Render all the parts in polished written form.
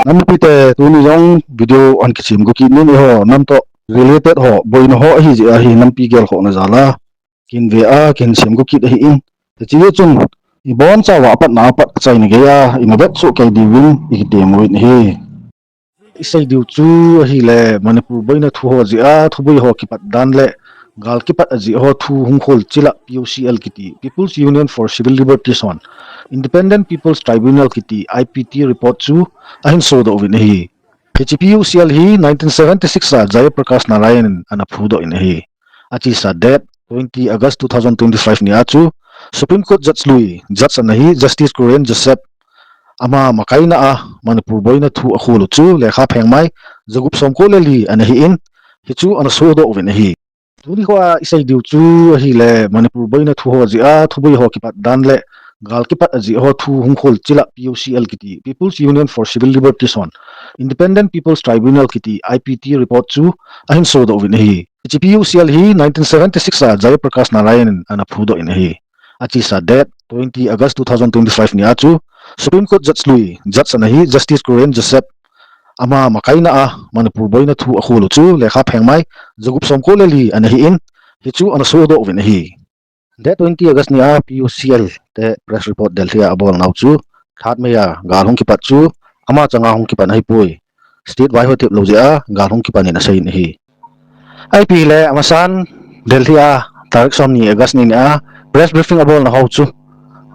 Namipite tuni yung video an kichim ko kinin ho namto related ho boy no ho hi nampi gel ho na zala kin ve kin sim ko kit hi in te chi chung ibon cha wa pat na pat chai ni ge inabet su kai di win ikite mo hi isai diu chu hi le manipur boy na thu ho ji thu boy ho ki pat dan le gal ki pat aji ho thu hung khol chila PUCL kiti People's Union for Civil Liberties on Independent People's Tribunal kiti IPT report chu ahin so do win hi PUCL hi 1976 ra Jayaprakash Narayan ana phudo in hi achi sa date 20 August 2025 ni achu Supreme Court Judge Lui Judge anahi Justice Korean Joseph ama makai na Manipur boy na thu akhulu chu lekha phengmai jagup somko leli anahi in hi chu ana so do win hi tuni ko isai diu chu hi le Manipur boy na thu ho ji thu boy ho ki pat dan le gal ki pat aji ho thu hung khol chila PUCL kiti People's Union for Civil Liberties on Independent People's Tribunal kiti IPT report chu ahin so do win hi PUCL hi 1976 ra Jayaprakash Narayan ana phudo in hi achi sa date 20 August 2025 ni achu Supreme Court Judge Lui Judge anahi Justice Korean Joseph ama makai na Manipur boy na thu akhulu chu lekha phengmai jagup somko leli anahi in hi chu ana so do win hi Date 20 August ni PUCL te press report Delhi abol naw chu that me gal hong ki pat chu ama changa hong ki pan hai pui state wai hotip lo ja gal hong ki pan na sai ni hi IP le amasan Delhi tarik som ni August ni press briefing abol na haw chu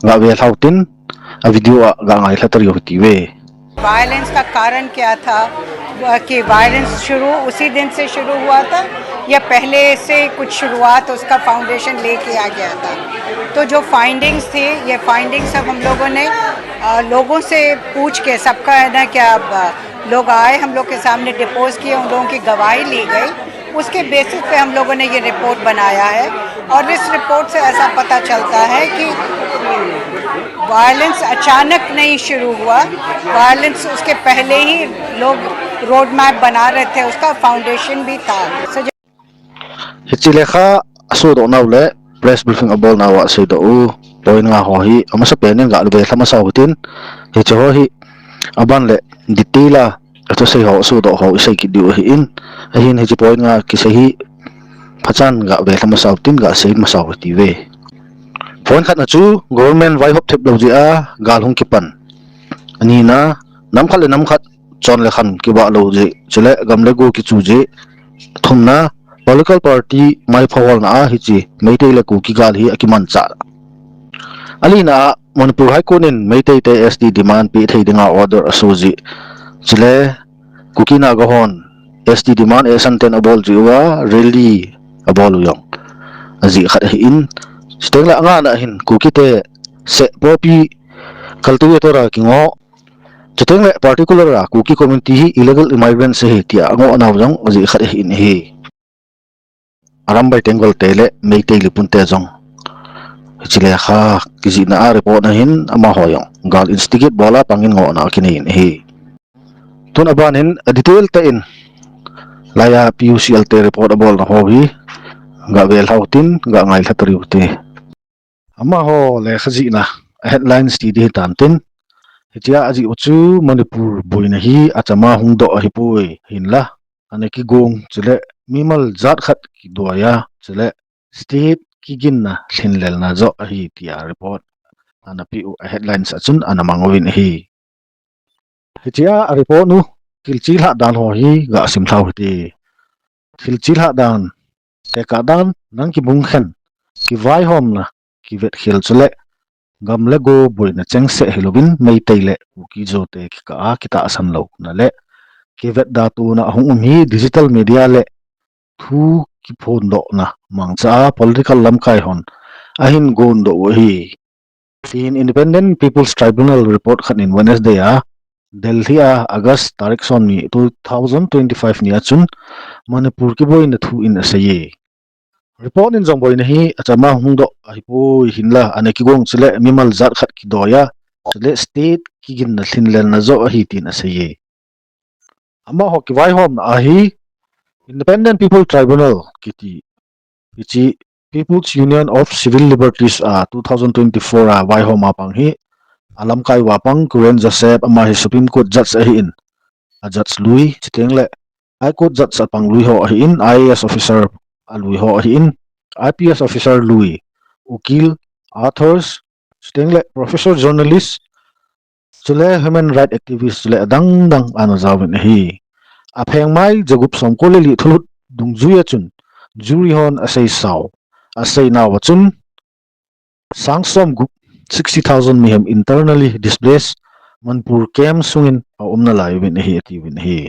ga ve thautin a video ga ngai thatar yo ti we violence का कारण क्या था कि वायलेंस उसी दिन से शुरू हुआ था या पहले से कुछ शुरुआत उसका फाउंडेशन लेके आ गया था तो जो फाइंडिंग्स थी ये फाइंडिंग्स अब हम लोगों ने लोगों से पूछ के सबका है ना क्या लोग आए हम लोग के सामने डिपोज किए उन लोगों की गवाही ली गई उसके बेसिस पे हम लोगों ने ये रिपोर्ट बनाया है और इस रिपोर्ट से ऐसा पता चलता है कि वायलेंस अचानक नहीं शुरू हुआ वायलेंस उसके पहले ही लोग रोड मैप बना रहे थे उसका फाउंडेशन भी था हिचिलेखा असो दो नावले प्रेस ब्रीफिंग अबोल नावा से दो point nga ho hi amasa penin ga lube thama sa hutin hi cho hi aban le ditila ato sei ho su do ho sei ki diu hi in hin hi point nga ki sei hi phachan ga be thama sa hutin ga sei ma sa huti we point khat na chu government vai hop thep lo ji gal hung ki pan ani na nam khat chon le khan ki ba lo ji chele gam le go ki chu ji thumna political party mai phawal na hi chi meitei le ku ki gal hi akiman cha alina Manipur High Court in meitei te SD demand pi thei dinga order asuji chile kukina gohon SD demand e santen abol jiwa really abol uyong aji khat hi in stengla nga na hin kukite se popi kaltu to ra kingo chuteng le particular ra kuki community hi illegal immigrants se tia ngo anaw jong aji khat hi in hi arambai tengol tele meitei lipun te jong chile kha kizi na report na hin ama hoyong gal instigate bola pangin ngo na kinin hi tun aban hin detail ta in laya PUCL te report abol na ho hi ga vel hautin ga ngai thatri uti ama ho le khaji na headlines ti di tantin hitia aji uchu Manipur boina hi achama hungdo hi pui hinla aneki gong chile mimal zat khat ki doya chile state kigin na thinlel na zo hi tia report ana pi headlines achun ana mangowin hi hitia report nu kilchil ha dan ho hi ga sim thau ti kilchil ha dan te ka dan nang ki bung khen ki vai hom na ki vet khil chule gam le go boina cheng se helobin mei teile ki zo te ki ka kita asam lo na le ki vet da tu na hung hi digital media le thu ki phone do na mangcha political lamkai hon ahin gon do hi in Independent People's Tribunal report khan in Wednesday Delhi August tarik son ni 2025 ni achun Manipur ki boy na thu in asaye report in jong boy na hi achama hungdo aipo hinla aneki gong chile mimal zat khat ki doya chile state ki gin na thinlel na zo hi tin asaye ama ho ki vai hom a hi Independent People Tribunal kiti ichi People's Union of Civil Liberties 2024 vai homa pang hi alam kai wapang Korean Joseph ama hi Supreme Court judge hi in Judge Lui chiteng le High Court Judge apang Lui ho hi in IAS officer Lui ho hi in IPS officer Lui ukil authors chiteng le professor journalist chule human right activist chule dang dang ano zawin hi apheng mai jagup somko le li thulut dungzuya chun jury hon asai saw asai naw chun sangsom gup 60,000 mihem internally displaced Manpur kem sungin umna lai win hi ati win hi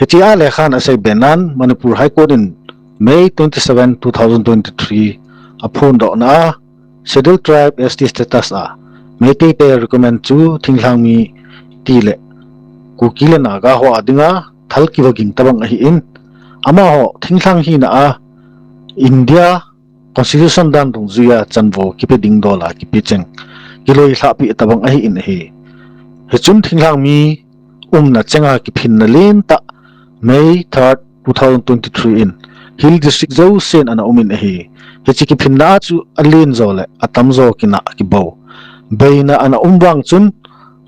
hetia le khan asai benan Manipur High Court in May 27 2023 upon do na scheduled tribe ST status Meitei te recommend chu thinglang mi tile kukile na ga ho adinga thalki waging tabang hi in ama ho thinglang hi na India constitution dan tung zuya chanwo kipe ding dola kipe cheng kiloi thapi tabang hi in hi hechun thinglang mi na chenga ki phin na len ta May 3rd 2023 in Hill District zo sen ana umin hi hechi ki phin na chu alin zo le atam zo kina ki bo beina ana umwang chun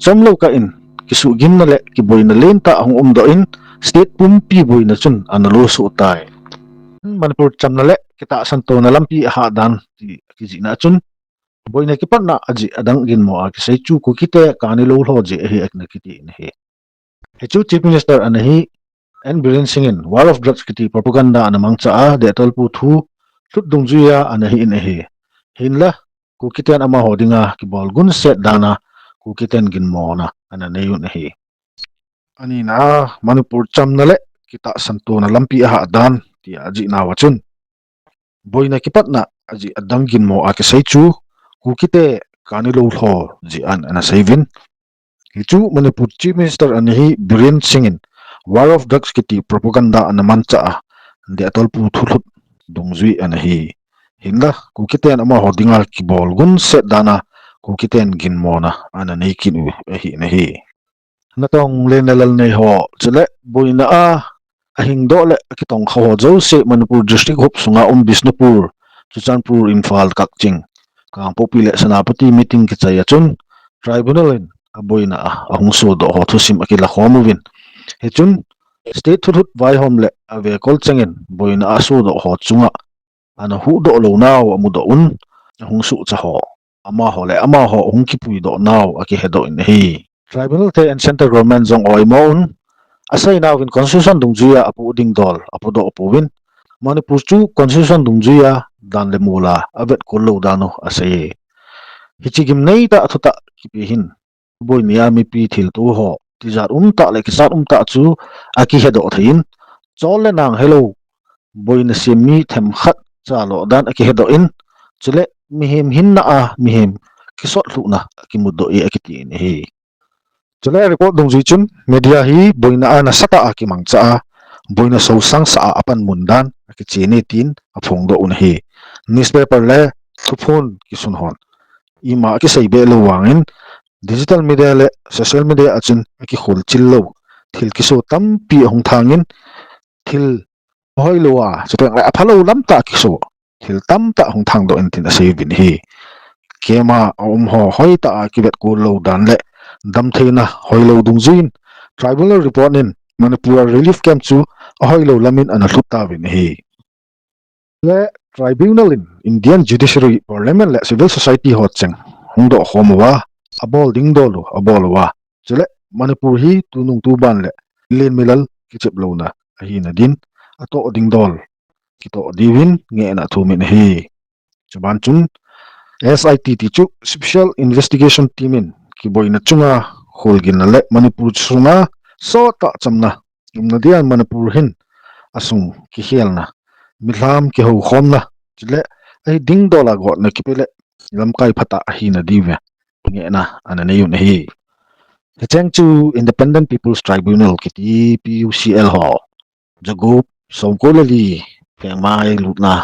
chomlo ka in kisu gim na le ki boina len ta hong do in state pumpi boina chun ana lo su tai Manipur chamna le kita santo na lampi ha dan ti ki ji na chun boina ki pat na aji adang gin mo a ki sei chu ku kite ka ni lo lo je hi ek na kiti in hi hechu chief minister ana hi N Biren Singin war of drugs kiti propaganda ana mangcha a de tol pu thu thut dungjuya ana hi in hi hinla ku kiten ama hodinga ki bol gun set dana ku kiten gin mo na ana neyun hi ani na Manipur chamna le kita santo na lampi ha dan ti aji na wachun boina ki pat na aji adang gin mo a ki sei chu ku kite kani lo tho ji an ana seivin hichu Manipur chief minister ani hi Biren Singin war of drugs kiti propaganda ana mancha de atol pu thulut dungzui ana hi hinla ku kiten ama hodingal ki bol gun set dana ku kiten gin mona ana nei kin hi na hi natong lenalal nei ho chule boina a hing do le ki tong khaw zo se Manipur district hop sunga Bisnupur Chuchanpur Imphal Kakching kang popile sanapati meeting ki chaya chun tribunal in aboina ahungso do ho thusim akila khomovin hechun state thut vai homle ave kol changin boina asu do ho chunga ana hu do lo naw amu do un hungsu cha ho ama ho hungki pui do naw aki hedo in hi tribunal te and center government zong oi mo un asai naw in constitution dungjuya apu ding dol apu do opowin Manipur chu constitution dungjuya dan le mula avet kollo dano asai hichigim nei ta thuta kipihin boy niami pi thil tu ho tizat ta le kisat ta chu aki hedo thin chol le nang hello boy na semi them khat cha lo dan aki hedo in chule mihem hin na mihem kisot lu na ki muddo e akiti ni hi chule report dong ji chun media hi boy na na sata aki mangcha boy na so sang sa apan mundan aki chini tin aphong do un hi newspaper le phone ki sun hon ima ki sei be lo wangin digital media le social media achun ki khul chillo thil kiso tampi hong thangin thil hoilowa chuteng la aphalo lamta kiso thil tamta hong thang do entin ase bin hi kema ho hoita kibet ko lo dan le dam theina hoilo dungzin tribunal report in Manipur relief camp chu hoilo lamin ana thutta bin hi le tribunal in Indian judiciary parliament le civil society hot cheng hongdo khomawa abol ding dolo abolwa chule Manipur hi tunung tu ban le len milal kichep lona hi na din ato ding dol kito diwin nge na thumin hi chuban chun SIT chu special investigation team in ki boina chunga holgin le Manipur chunga so ta chamna imna dian Manipur hin asung ki helna milam ki ho khomna chule ai ding dola go na kipele lamkai phata hi na diwe nge na ana neyun hi cheng chu Independent People's Tribunal kiti PUCL ho jagup somkolali pengmai lutna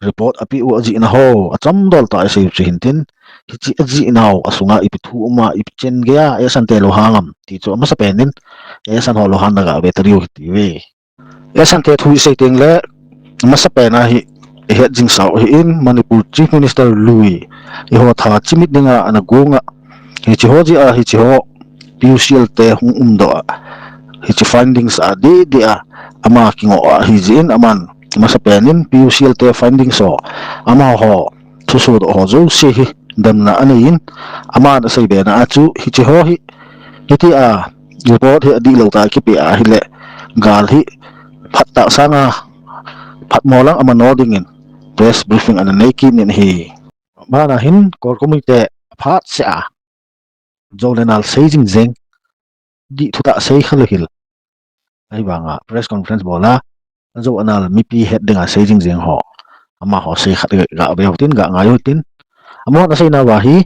report api u aji na ho acham dol ta se hintin hichi aji naw asunga ipithu uma ipchen gya esan te lo hangam ti chu ama sa penin esan ho lo han daga betrio ti we esan te thu se teng le ama sa pena hi he jing saw hi in Manipur Chief Minister Lui i ho tha chimit dinga ana gonga hi chi ho ji a hi chi ho PUCL te hung do hi findings adi dia ama kingo hijin aman masa penin PUCL te findings so ama ho susu do ho zo si hi dan na aniin ama na sai be na achu hi chi ho hi hiti report hi adi lo ta ki pe hi le gal hi phat ta sanga phat mo lang ama no dingin press briefing an nei ki nin hi mana hin kor komite phat sa jolenal seijing jeng di thuta sei khalhil ai banga press conference bola zo anal mipi head denga seijing jeng ho ama ho sei khat ga be hotin ga ngayo tin amo na sei na wahi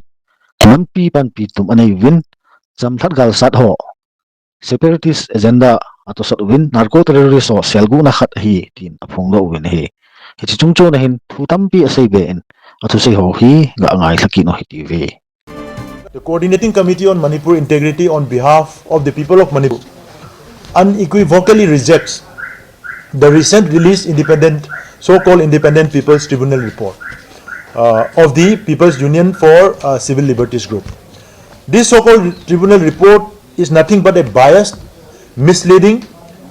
pi pan pi tum anei win jam that gal sat ho separatist agenda ato sat win narco terrorist ho selgu na khat hi tin apong do win hi hi chung chu na hin thu tampi asei be en ato sei ho hi ga ngai thaki no hi tv. The Coordinating Committee on Manipur Integrity on behalf of the people of Manipur unequivocally rejects the recent released so-called Independent People's Tribunal report of the People's Union for Civil Liberties Group. This so-called tribunal report is nothing but a biased, misleading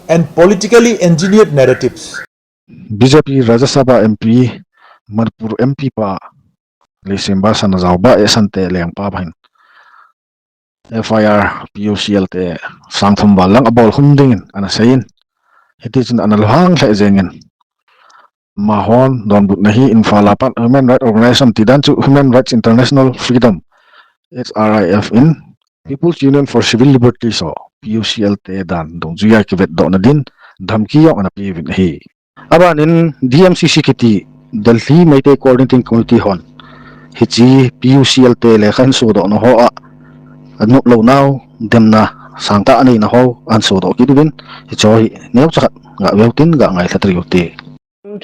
and politically engineered narratives. BJP Rajya Sabha MP Manipur MP pa Lesimba Sanazau ba esante leng pa bhain FIR PUCL te sangthum balang abol humdingin ana sayin hitin analhang la jengin mahon don but nahi infalapat Human Rights Organization tidan chu Human Rights International Freedom HRIF in People's Union for Civil Liberties so PUCL te dan dong juya ki vet do na din dhamki yo ana pi vin hi abanin DMCC kiti Delhi Meitei Coordinating Committee hon hichi PUCL te le khan so do no ho a anu lo now demna sangta ani na ho an so do ki din hi choi neu chakat ga weutin ga ngai thlatri uti.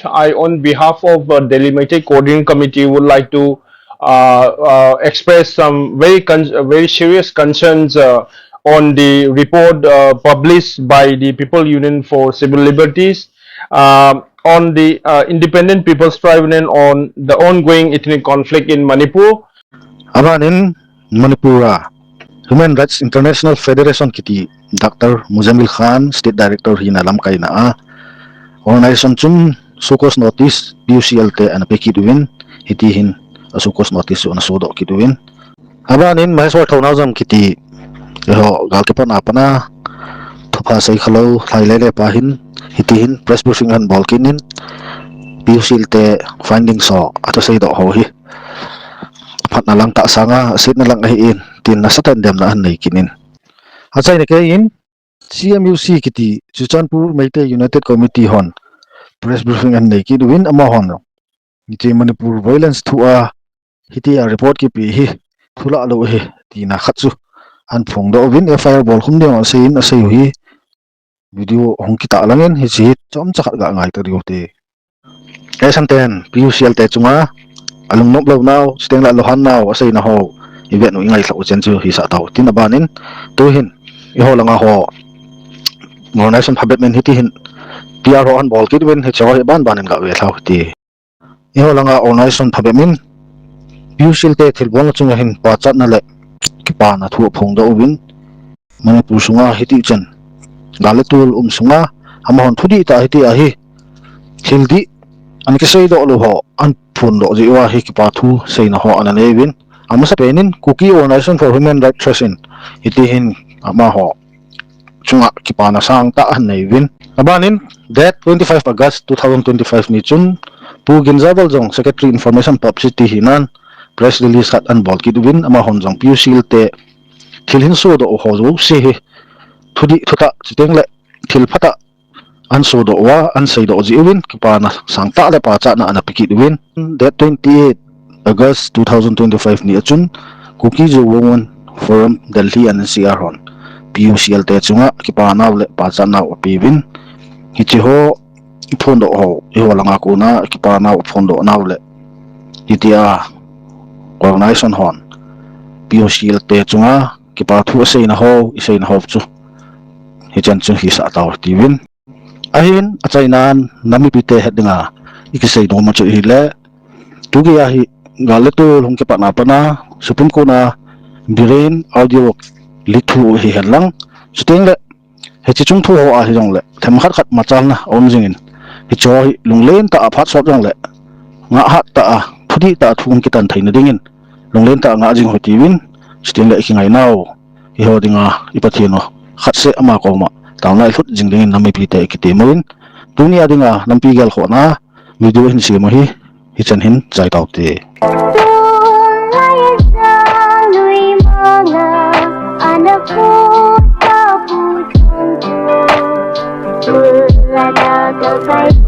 I, on behalf of Delhi Meitei Coordinating Committee, would like to express some very serious concerns on the report published by the People Union for Civil Liberties on the Independent People's Tribunal on the ongoing ethnic conflict in Manipur. Abanin Manipura Human Rights International Federation kiti Dr. Muzamil Khan State Director hinalam kay na organization chum sukos notice PUCL te ana pekiduin hitihin sukos notice ona sodo kiduin abanin maheswar thonau jam kiti ho galkepa na pana thopa sai khalo thailele pahin hitihin press briefing han bolkinin PUCL te findings so ato sai do ho hi phat na lang ta sanga sit na lang hi in tin na satan dem na nei kinin achai ne ke in CMUC kiti Chuchanpur Meitei United Committee hon press briefing an nei ki duin ama hon ni Manipur violence thua hiti a report ki pi hi thula lo hi ti na khatchu an phong do win FIR bol khum de sein a sei hi video hong ki ta langin hi chi chom chakhat ga ngai ta riote esanten PUCL te chunga alung nok lo naw steng la lohan naw asei na ho ibe no ingai thau chen chu hi sa taw tin abanin tu hin i ho langa ho organization phabet men hiti hin PR ho an bol ki win he chaw ban banin ga we thau ti i ho langa organization phabet min PUCL te thilbol chunga hin pa chat na le ki pa na thu phong do win Manipur sunga hiti chen galatul sunga amahon thudi ta hiti a hi hildi an ki sei do lo ho an phun do ji wa hi ki pa thu sei na ho an nei win amasa penin Cookie Organization for Human Rights Tracing hiti hin ama ho chunga ki pa na sang ta an nei win abanin that 25 August 2025 ni chun Pu Ginjabal jong Secretary Information Publicity hinan press release khat an bol ki win ama hon jong PUCL te thilhin so do ho zo se hi thudi thuta chiteng le thil phata an so do wa an sei do ji win ki pa na sangta le pa cha na ana piki win that 28 August 2025 ni achun Cookie jo won forum Delhi an CR hon PUCL te chunga ki pa na le pa cha na pi win hi chi ho phon do ho i ho langa ku na ki pa na phon do na le itia organization hon PUCL te chunga ki pa thu sei na ho isei na ho chu hi chan chu hi sa taw ti win ahin achainan nami pite hedinga ikisei no ma chu hi le tugi a hi galetu lung ke pa na Supreme Court na birin audio lithu hi helang chuting le he chi chung thu ho a hi jong le them khat khat machal na om jingin hi cho hi lunglen ta aphat sop jong le nga hat ta a thudi ta thung ki tan thaina dingin lunglen ta nga jing hoti win chuting le hi ngai nau hi ho dinga ipathino khat se ama ko ma tawnai thut jing dingin nami pi te ki te moin dunia dinga nampi gel kho na video hin si mo hi chan hin chai tau te Berada